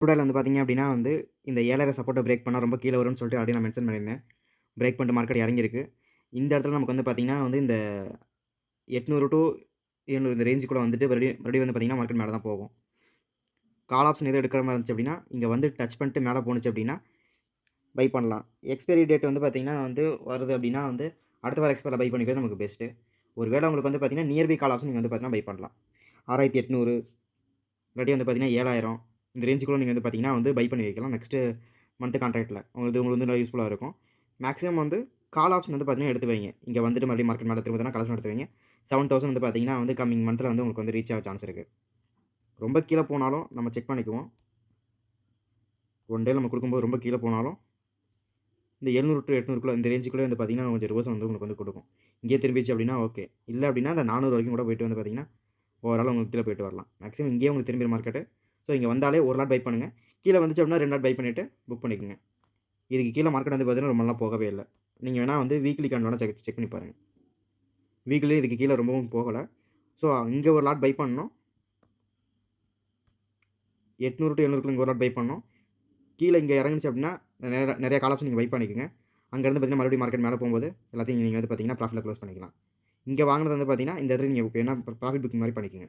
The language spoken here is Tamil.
crudeoil வந்து பார்த்தீங்க அப்படின்னா வந்து, இந்த 7000 சப்போர்ட்ட பிரேக் பண்ணா ரொம்ப கீழ வரும்னு சொல்லிட்டு ஆல்ரெடி நான் மென்ஷன் பண்ணியிருந்தேன். பிரேக் பண்ணிட்டு மார்க்கெட் இறங்கியிருக்கு. இந்த இடத்துல நமக்கு வந்து பார்த்தீங்கன்னா வந்து இந்த 800 டூ 700 இந்த ரேஞ்சுக்குள்ள வந்துட்டு மறுபடியும் வந்து பார்த்தீங்கன்னா மார்க்கெட் மேல தான் போகும். கால் ஆப்ஷன் எதுவும் எடுக்கிற மாரி இருந்துச்சு அப்படின்னா, இங்க வந்து டச் பண்ணிட்டு மேல போணுச்சு அப்படின்னா, பை பண்ணலாம். எக்ஸ்பைரி டேட் வந்து பார்த்தீங்கன்னா வந்து வருது அப்படின்னா வந்து, அடுத்த வாரம் எக்ஸ்பைர்ல பை பண்ணிக்கிறது நமக்கு பெஸ்ட்டு. ஒரு வேள உங்களுக்கு வந்து பார்த்தீங்கன்னா, நியர் பை கால் ஆப்ஷன் நீங்க வந்து பார்த்தீங்கன்னா பை பண்ணலாம். 6800 இல்லாட்டி வந்து பார்த்தீங்கன்னா 7000 இந்த ரேஞ்சுக்குள்ள நீங்க வந்து பார்த்தீங்கன்னா வந்து பை பண்ணி வைக்கலாம். நெக்ஸ்ட்டு மந்த் கான்ட்ராக்ட்ல. உங்களுக்கு வந்து நல்லா யூஸ்ஃபுல்லா இருக்கும். மேக்ஸிமம் வந்து கால் ஆப்ஷன் வந்து பார்த்தீங்கன்னா எடுத்து வைங்க. இங்க வந்துட்டு மறுபடியும் மார்க்கெட் மேல திரும்புதுன்னா கால் ஆப்ஷன் எடுத்து வைங்க. 7000 வந்து பார்த்தீங்கன்னா வந்து கம்மிங் மந்த்ல வந்து உங்களுக்கு வந்து ரீச் ஆக சான்ஸ் இருக்கு. ரொம்ப கீழ போனாலும் நம்ம செக் பண்ணிக்குவோம். ஒன் டேல நம்ம குடுக்கும்போது ரொம்ப கீழ போனாலும், இந்த 700 டூ 800க்குள்ள இந்த ரேஞ்சுக்குள்ள வந்து பார்த்தீங்கன்னா, கொஞ்சம் ரிவர்ஸ் வந்து உங்களுக்கு வந்து குடுக்கும். இங்கேயே திரும்பிருச்சு அப்படின்னா ஓகே. இல்ல அப்படின்னா அந்த 400 வரைக்கும் கூட போயிட்டு வந்து பார்த்தீங்கன்னா, ஓவராலா உங்களுக்கு கீழ போயிட்டு வரலாம். மேக்ஸிமம் இங்கேயே உங்களுக்கு திரும்பிரும் மார்க்கெட்டு. ஸோ இங்க வந்தாலே ஒரு லாட் பை பண்ணுங்க. கீழ வந்துச்சு அப்படின்னா 2 லாட் பை பண்ணிட்டு புக் பண்ணிக்கங்க. இதுக்கு கீழ மார்க்கெட் வந்து பார்த்தீங்கன்னா, ரொம்ப நாளா போகவே இல்ல. நீங்க வேணா வந்து வீக்லி கேன் வேணா செக் பண்ணி பாருங்க. வீக்லி இதுக்கு கீழ ரொம்பவும் போகல. ஸோ இங்க ஒரு லாட் பை பண்ணணும். 800 டூ 700க்குள்ள இங்க ஒரு லாட் பை பண்ணணும். கீழ இங்க இறங்குனுச்சு அப்படின்னா, நெறைய கால் ஆப்ஷன் நீங்க பை பண்ணிக்கங்க. அங்கருந்து பார்த்தீங்கன்னா, மறுபடியும் மார்க்கெட் மேல போம்போது, எல்லாத்தையும் நீங்க வந்து பார்த்தீங்கன்னா, ப்ராஃபிட்ல குளோஸ் பண்ணிக்கலாம். இங்க வாங்குனது வந்து பார்த்தீங்கன்னா, இந்த இடத்துல நீங்க வேணா ப்ராஃபிட் புக்கிங் மாரி பண்ணிக்கங்க.